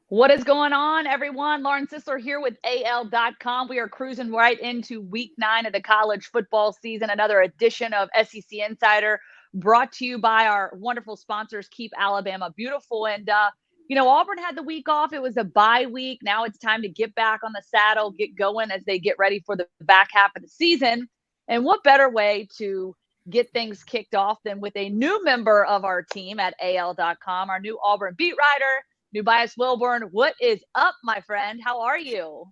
What is going on, everyone? Lauren Sisler here with AL.com. We are cruising right into week 9 of the college football season. Another edition of SEC Insider brought to you by our wonderful sponsors, Keep Alabama Beautiful. And, Auburn had the week off. It was a bye week. Now it's time to get back on the saddle, get going as they get ready for the back half of the season. And what better way to get things kicked off than with a new member of our team at AL.com, our new Auburn beat writer, Nubyjas Wilborn. What is up, my friend? How are you?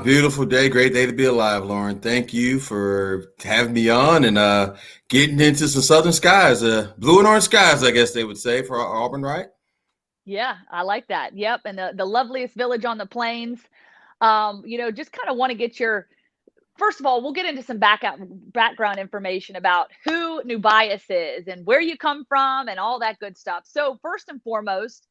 Beautiful day. Great day to be alive, Lauren. Thank you for having me on and getting into some southern skies, blue and orange skies, I guess they would say, for Auburn, right? Yeah, I like that. Yep. And the loveliest village on the plains. Just kind of want to get your first of all, we'll get into some background information about who Nubyjas is and where you come from and all that good stuff. So first and foremost,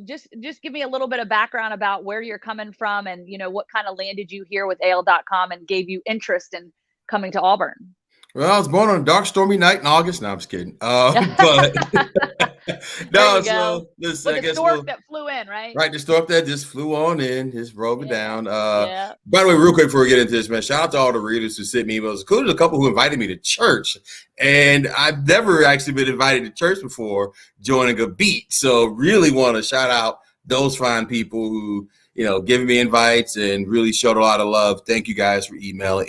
just give me a little bit of background about where you're coming from and, what kind of landed you here with AL.com and gave you interest in coming to Auburn. Well, I was born on a dark, stormy night in August. No, I'm just kidding. But there no, you go. so this, With I the guess stork that flew in, right? right, the stork that just flew on in, just rolled me down. Yeah. By the way, real quick before we get into this, man, shout out to all the readers who sent me emails, including a couple who invited me to church. And I've never actually been invited to church before joining a beat. So really want to shout out those fine people who, giving me invites and really showed a lot of love. Thank you guys for emailing.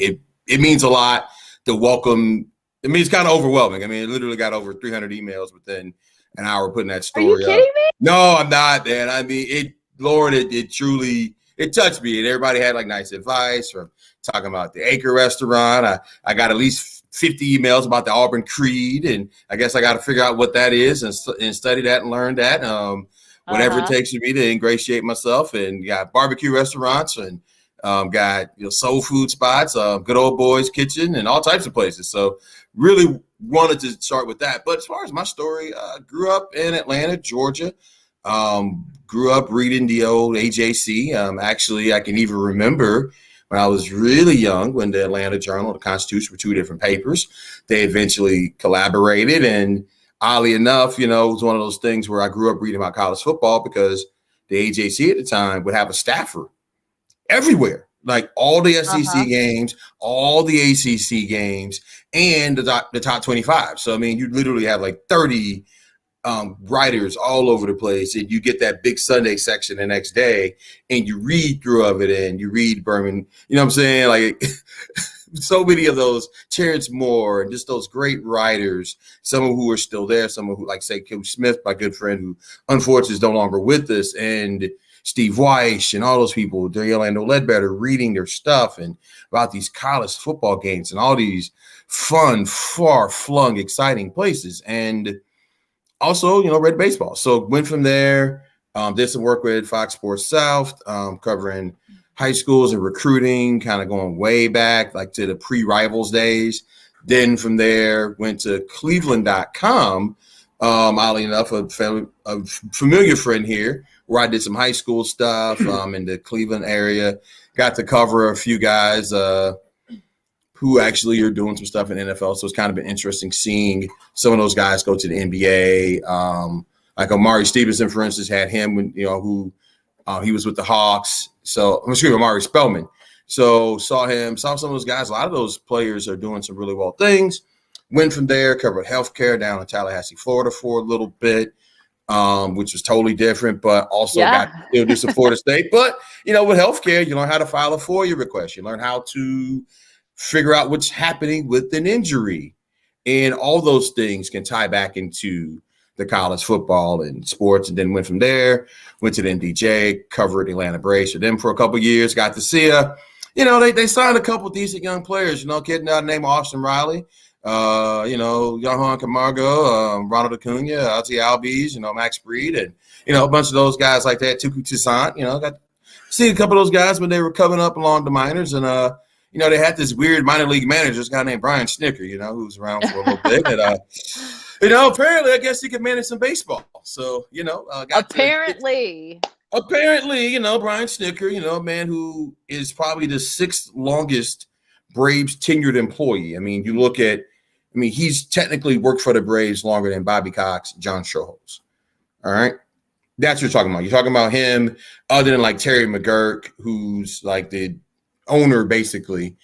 It means a lot. The welcome, it's kind of overwhelming. I mean, it literally got over 300 emails within an hour putting that story up. Are you kidding me? No, I'm not, man. I mean, it truly touched me. And everybody had like nice advice from talking about the Acre restaurant. I got at least 50 emails about the Auburn Creed. And I guess I got to figure out what that is and study that and learn that. Whatever it takes for me to ingratiate myself. And got barbecue restaurants and got soul food spots, good old boys kitchen and all types of places. So really wanted to start with that. But as far as my story, grew up in Atlanta, Georgia. Grew up reading the old AJC. Actually, I can even remember when I was really young when the Atlanta Journal and the Constitution were two different papers. They eventually collaborated. And oddly enough, it was one of those things where I grew up reading about college football because the AJC at the time would have a staffer everywhere, like all the SEC games, all the ACC games, and the top 25. So, I mean, you literally have like 30 writers all over the place, and you get that big Sunday section the next day, and you read through of it, and you read Berman. You know what I'm saying? Like so many of those, Terrence Moore, and just those great writers, some of who are still there, some of who, like, say, Kim Smith, my good friend, who unfortunately is no longer with us, and Steve Weish and all those people, Orlando Ledbetter, reading their stuff and about these college football games and all these fun, far-flung, exciting places. And also, read baseball. So went from there, did some work with Fox Sports South, covering high schools and recruiting, kind of going way back, like to the pre-Rivals days. Then from there, went to Cleveland.com, oddly enough, a familiar friend here, where I did some high school stuff in the Cleveland area. Got to cover a few guys who actually are doing some stuff in the NFL. So it's kind of been interesting seeing some of those guys go to the NBA. Like Amari Stevenson, for instance, had him when, who he was with the Hawks. So I'm excuse me, Amari Spellman. So saw some of those guys. A lot of those players are doing some really well things. Went from there, covered healthcare down in Tallahassee, Florida for a little bit. Which was totally different, but also got to still do some Florida State. But, with healthcare, you learn how to file a FOIA request. You learn how to figure out what's happening with an injury. And all those things can tie back into the college football and sports. And then went from there, went to the MDJ, covered Atlanta Braves for them for a couple of years, got to see they signed a couple of decent young players, kid named Austin Riley. Johan Camargo, Ronald Acuna, Ozzie Albies, Max Breed, and, a bunch of those guys like that, Tuku Toussaint, got to see a couple of those guys when they were coming up along the minors. And, they had this weird minor league manager, this guy named Brian Snicker, who was around for a little bit. And, apparently, I guess he could manage some baseball. So, apparently, Brian Snicker, a man who is probably the 6th longest Braves tenured employee. I mean, you look at, he's technically worked for the Braves longer than Bobby Cox, John Strohholz. All right. That's what you're talking about. You're talking about him, other than like Terry McGurk, who's like the owner, basically,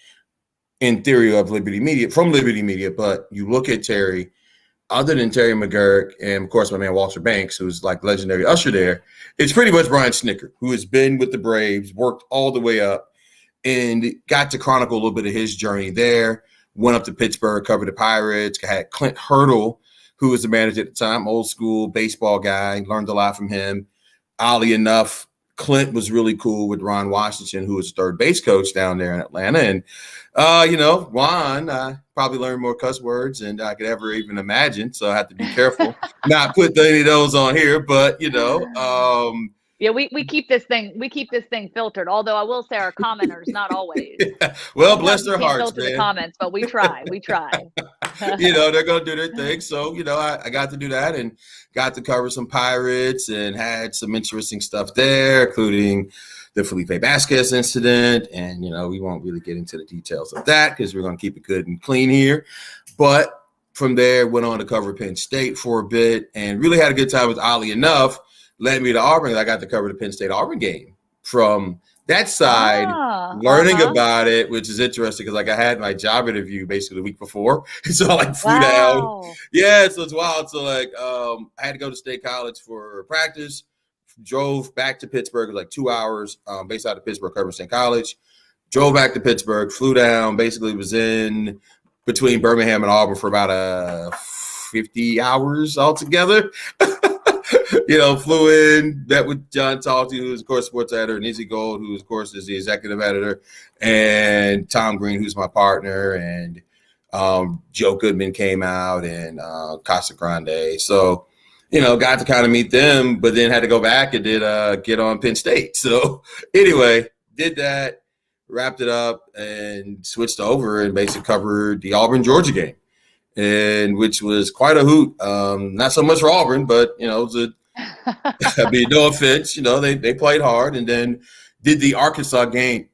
in theory, of Liberty Media, from Liberty Media. But you look at Terry, other than Terry McGurk, and of course my man Walter Banks, who's like legendary usher there, it's pretty much Brian Snicker, who has been with the Braves, worked all the way up, and got to chronicle a little bit of his journey there. Went up to Pittsburgh, covered the Pirates, had Clint Hurdle, who was the manager at the time, old school baseball guy, learned a lot from him. Oddly enough, Clint was really cool with Ron Washington, who was third base coach down there in Atlanta. And, Ron probably learned more cuss words than I could ever even imagine. So I have to be careful not put any of those on here. But, yeah, we keep this thing filtered. Although I will say our commenters, not always. Yeah. Well, bless their hearts, filter man. The comments, but we try. They're going to do their thing. So, I got to do that and got to cover some Pirates and had some interesting stuff there, including the Felipe Vasquez incident. And, we won't really get into the details of that because we're going to keep it good and clean here. But from there, went on to cover Penn State for a bit and really had a good time with, oddly enough, led me to Auburn. I got to cover the Penn State Auburn game from that side, learning about it, which is interesting because I had my job interview basically the week before. So I flew down. Yeah, so it's wild. So I had to go to State College for practice, drove back to Pittsburgh. It was 2 hours based out of Pittsburgh, covering State College. Drove back to Pittsburgh, flew down, basically was in between Birmingham and Auburn for about 50 hours altogether. Flew in, met with John Talty, who's, of course, sports editor, and Izzy Gold, who, of course, is the executive editor, and Tom Green, who's my partner, and Joe Goodman came out, and Casa Grande. So, got to kind of meet them, but then had to go back and did get on Penn State. So, anyway, did that, wrapped it up, and switched over and basically covered the Auburn-Georgia game. And which was quite a hoot. Not so much for Auburn, but it was no offense. They played hard, and then did the Arkansas game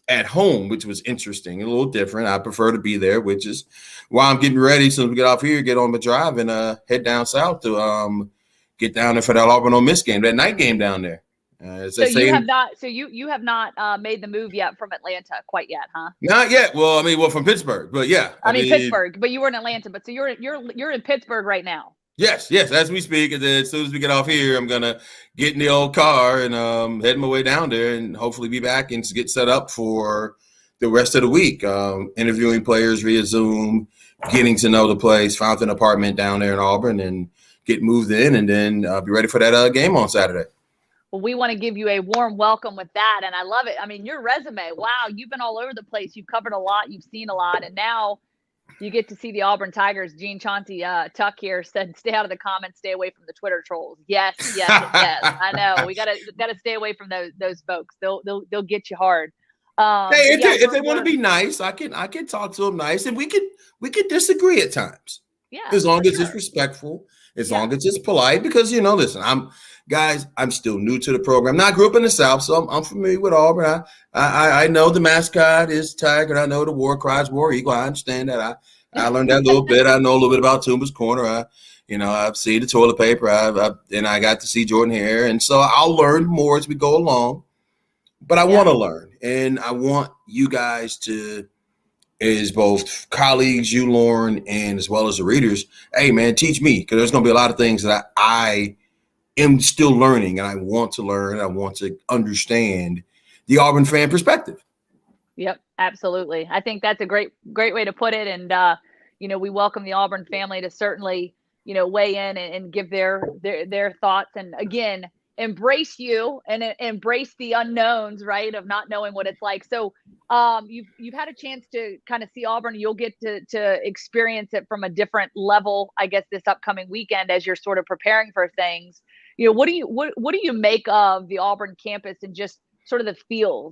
at home, which was interesting, a little different. I prefer to be there, which is why I'm getting ready. As soon as we get off here, get on the drive and head down south to get down there for that Auburn Ole Miss game, that night game down there. You have not made the move yet from Atlanta quite yet, huh? Not yet. Well, from Pittsburgh, but yeah. I mean Pittsburgh, but you were in Atlanta, but so you're in Pittsburgh right now. Yes, as we speak. And then as soon as we get off here, I'm gonna get in the old car and head my way down there and hopefully be back and get set up for the rest of the week. Interviewing players via Zoom, getting to know the place, found an apartment down there in Auburn, and get moved in, and then be ready for that game on Saturday. Well, we want to give you a warm welcome with that. And I love it. I mean, your resume, wow, you've been all over the place. You've covered a lot. You've seen a lot. And now you get to see the Auburn Tigers. Gene Chauncey Tuck here said, stay out of the comments, stay away from the Twitter trolls. Yes. I know. We gotta stay away from those folks. They'll get you hard. If they want to be nice, I can talk to them nice. And we could disagree at times. Yeah. As long as it's respectful, as long as it's polite, because, listen, I'm still new to the program. Now, I grew up in the South, so I'm familiar with Auburn. I know the mascot is Tiger. I know the war cries War Eagle. I understand that. I learned that a little bit. I know a little bit about Toombs Corner. I've seen the toilet paper. And I got to see Jordan Hare. And so I'll learn more as we go along. But I want to learn. And I want you guys to, as both colleagues, you, Lauren, and as well as the readers, hey, man, teach me. Because there's going to be a lot of things that I am still learning, and I want to learn. I want to understand the Auburn fan perspective. Yep, absolutely. I think that's a great way to put it. And we welcome the Auburn family to certainly weigh in and give their thoughts. And again, embrace you and embrace the unknowns, right? Of not knowing what it's like. So you've had a chance to kind of see Auburn. You'll get to experience it from a different level, I guess, this upcoming weekend as you're sort of preparing for things. What do you make of the Auburn campus and just sort of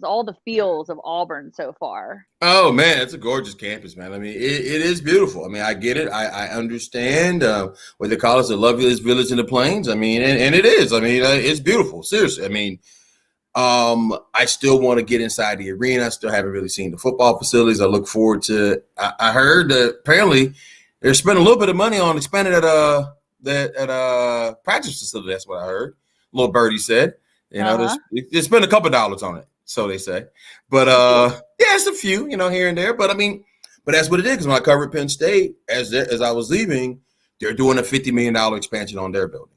all the feels of Auburn so far? Oh man, it's a gorgeous campus, man. I mean, it is beautiful. I mean, I get it. I understand what they call it, the loveliest village in the plains. I mean, and it is. I mean, it's beautiful. Seriously. I mean, I still want to get inside the arena. I still haven't really seen the football facilities. I look forward to. I heard that apparently they're spending a little bit of money on expanding that that at practice facility. That's what I heard. Little birdie said. There's spent a couple dollars on it, so they say. But it's a few, here and there. But I mean, that's what it is. Because when I covered Penn State, as I was leaving, they're doing a $50 million expansion on their building.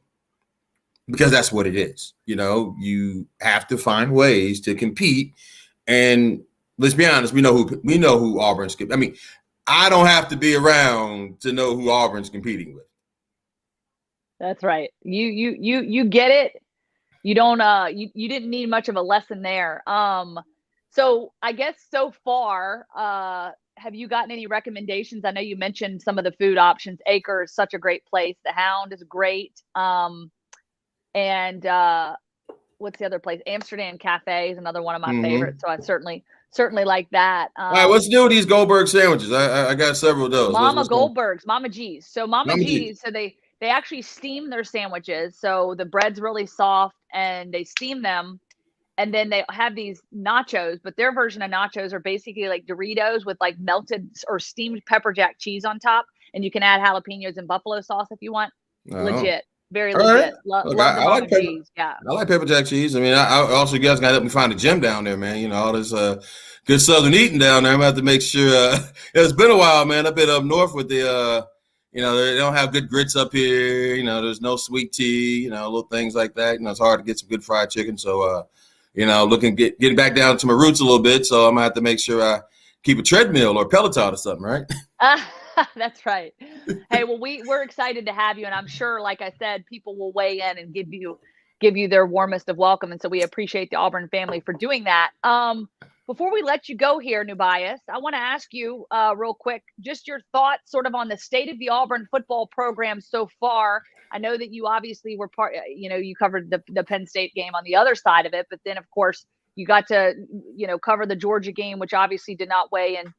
Because that's what it is. You have to find ways to compete. And let's be honest, we know who Auburn's. I mean, I don't have to be around to know who Auburn's competing with. That's right. You get it. You don't you didn't need much of a lesson there. So I guess so far, have you gotten any recommendations? I know you mentioned some of the food options. Acre is such a great place. The Hound is great. And what's the other place? Amsterdam Cafe is another one of my favorites. So I certainly like that. All right, what's new with these Goldberg sandwiches? I got several of those. Mama Goldberg's, Mama G's. So Mama G's, so they actually steam their sandwiches. So the bread's really soft and they steam them. And then they have these nachos, but their version of nachos are basically like Doritos with like melted or steamed pepper jack cheese on top. And you can add jalapenos and buffalo sauce if you want. Legit. Very legit. Love the Mama G's. Yeah. I like pepper jack cheese. I mean, I also, you guys got to help me find a gym down there, man. All this good Southern eating down there. I'm going to have to make sure. It's been a while, man. I've been up north with the, they don't have good grits up here. There's no sweet tea, little things like that. It's hard to get some good fried chicken. So, getting back down to my roots a little bit. So I'm going to have to make sure I keep a treadmill or Peloton or something, right? That's right. Hey, well, we're excited to have you, and I'm sure, like I said, people will weigh in and give you their warmest of welcome, and so we appreciate the Auburn family for doing that. Before we let you go here, Nubyjas, I want to ask you real quick, just your thoughts sort of on the state of the Auburn football program so far. I know that you obviously were you covered the Penn State game on the other side of it, but then of course you got to cover the Georgia game, which obviously did not weigh in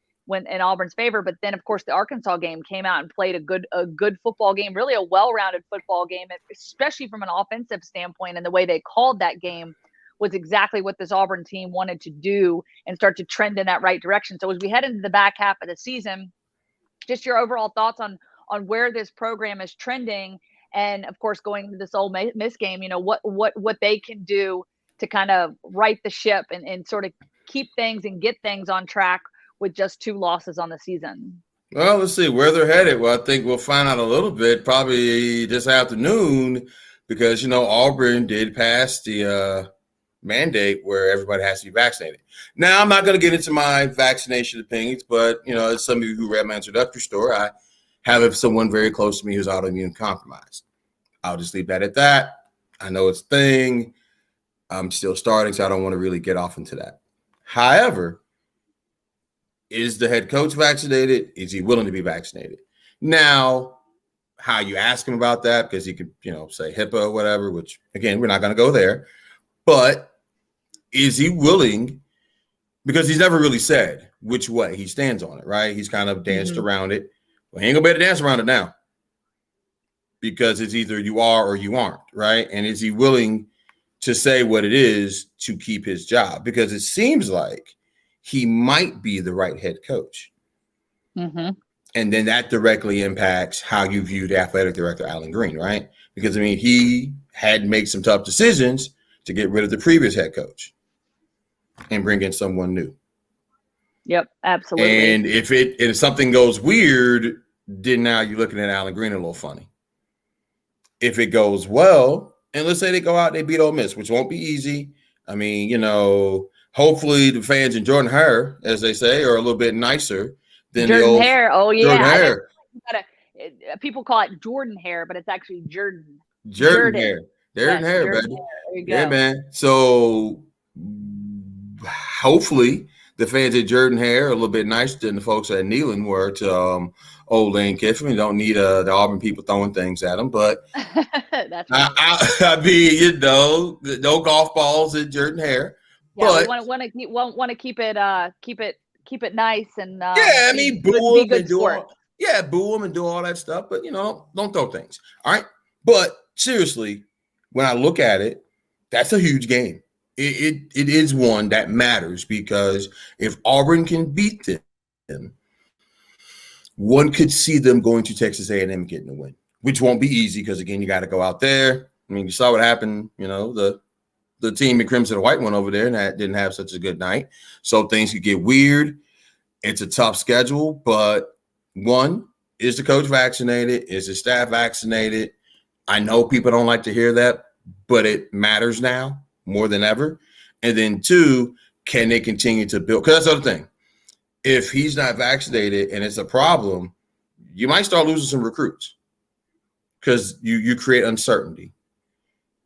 Auburn's favor. But then, of course, the Arkansas game came out and played a good football game, really a well-rounded football game, especially from an offensive standpoint. And the way they called that game was exactly what this Auburn team wanted to do and start to trend in that right direction. So as we head into the back half of the season, just your overall thoughts on where this program is trending. And, of course, going into this Ole Miss game, what they can do to kind of right the ship and sort of keep things and get things on track with just 2 losses on the season. Well, let's see where they're headed. Well, I think we'll find out a little bit probably this afternoon because, Auburn did pass the mandate where everybody has to be vaccinated. Now, I'm not going to get into my vaccination opinions, but, as some of you who read my introductory story, I have someone very close to me who's autoimmune compromised. I'll just leave that at that. I know it's a thing. I'm still starting, so I don't want to really get off into that. However, is the head coach vaccinated? Is he willing to be vaccinated? Now, how you ask him about that, because he could, say HIPAA or whatever, which, again, we're not going to go there. But is he willing? Because he's never really said which way he stands on it, right? He's kind of danced around it. Well, he ain't going to be able to dance around it now because it's either you are or you aren't, right? And is he willing to say what it is to keep his job? Because it seems like he might be the right head coach. And then that directly impacts how you view the athletic director, Alan Green, right? Because, he had to make some tough decisions to get rid of the previous head coach and bring in someone new. Yep, absolutely. And if something goes weird, then now you're looking at Alan Green a little funny. If it goes well, and let's say they go out and they beat Ole Miss, which won't be easy. Hopefully the fans in Jordan Hare, as they say, are a little bit nicer than Jordan the old Hare. Oh yeah, Jordan Hare. People call it Jordan Hare, but it's actually Jordan. Jordan Hare. Jordan Hare, baby. There you go. Yeah, man. So hopefully the fans at Jordan Hare are a little bit nicer than the folks at Neyland were to old Lane Kiffin. We don't need the Auburn people throwing things at them, but that's right. I mean, no golf balls at Jordan Hare. Yeah, but we want to keep it nice and boo them and boo them and do all that stuff, but don't throw things. All right, but seriously, when I look at it, that's a huge game. It is one that matters because if Auburn can beat them, one could see them going to Texas A&M and getting a win. which won't be easy because, again, you got to go out there. I mean, you saw what happened, the team in Crimson and White went over there and that didn't have such a good night. So things could get weird. It's a tough schedule, but one, is the coach vaccinated? Is the staff vaccinated? I know people don't like to hear that, but it matters now more than ever. And then two, can they continue to build? Because that's the other thing. If he's not vaccinated and it's a problem, you might start losing some recruits because you create uncertainty.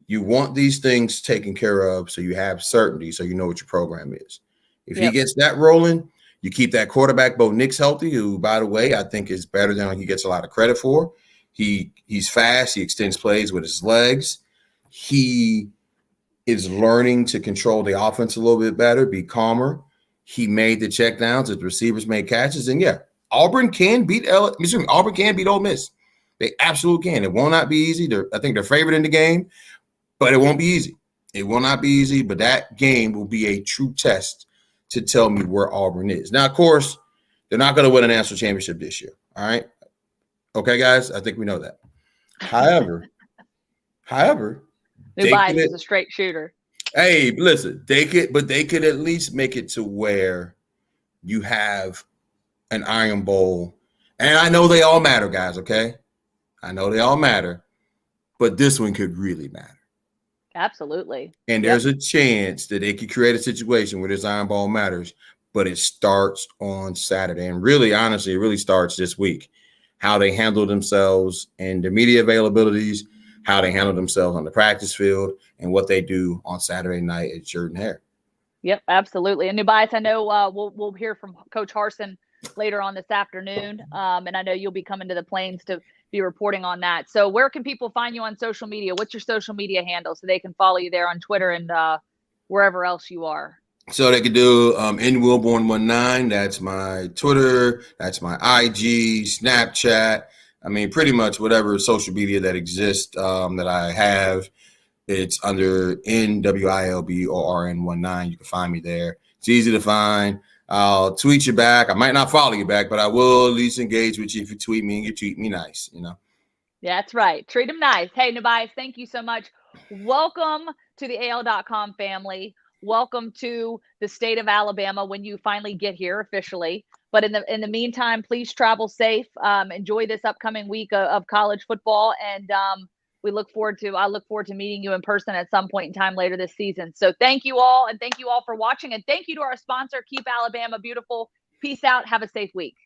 You want these things taken care of so you have certainty, so you know what your program is. If he gets that rolling, you keep that quarterback, Bo Nix, healthy, who, by the way, I think is better than he gets a lot of credit for. He's fast. He extends plays with his legs. He is learning to control the offense a little bit better, be calmer. He made the checkdowns as receivers made catches. And, Auburn can beat Auburn can beat Ole Miss. They absolutely can. It will not be easy. I think they're favored in the game. But it won't be easy. It will not be easy, but that game will be a true test to tell me where Auburn is. Now, of course, they're not going to win a national championship this year. All right? Okay, guys? I think we know that. However, Nubyjas is a straight shooter. Hey, listen, they could at least make it to where you have an Iron Bowl. And I know they all matter, guys, okay? I know they all matter, but this one could really matter. Absolutely. And there's a chance that they could create a situation where this Iron Bowl matters, but it starts on Saturday. And really, honestly, it really starts this week. How they handle themselves and the media availabilities, how they handle themselves on the practice field, and what they do on Saturday night at Jordan-Hare. Yep, absolutely. And Nubyjas, I know we'll hear from Coach Harsin later on this afternoon, and I know you'll be coming to the Plains to be reporting on that. So where can people find you on social media? What's your social media handle so they can follow you there on Twitter and wherever else you are? So they could do Wilborn19. That's my Twitter. That's my IG, Snapchat. I mean, pretty much whatever social media that exists that I have, it's under NWILBORN19. You can find me there. It's easy to find. I'll tweet you back. I might not follow you back, but I will at least engage with you if you tweet me and you treat me nice, Yeah, that's right. Treat them nice. Hey, Nubyjas, thank you so much. Welcome to the AL.com family. Welcome to the state of Alabama when you finally get here officially. But in the meantime, please travel safe. Enjoy this upcoming week of college football, and I look forward to meeting you in person at some point in time later this season. So thank you all, and thank you all for watching, and thank you to our sponsor, Keep Alabama Beautiful. Peace out. Have a safe week.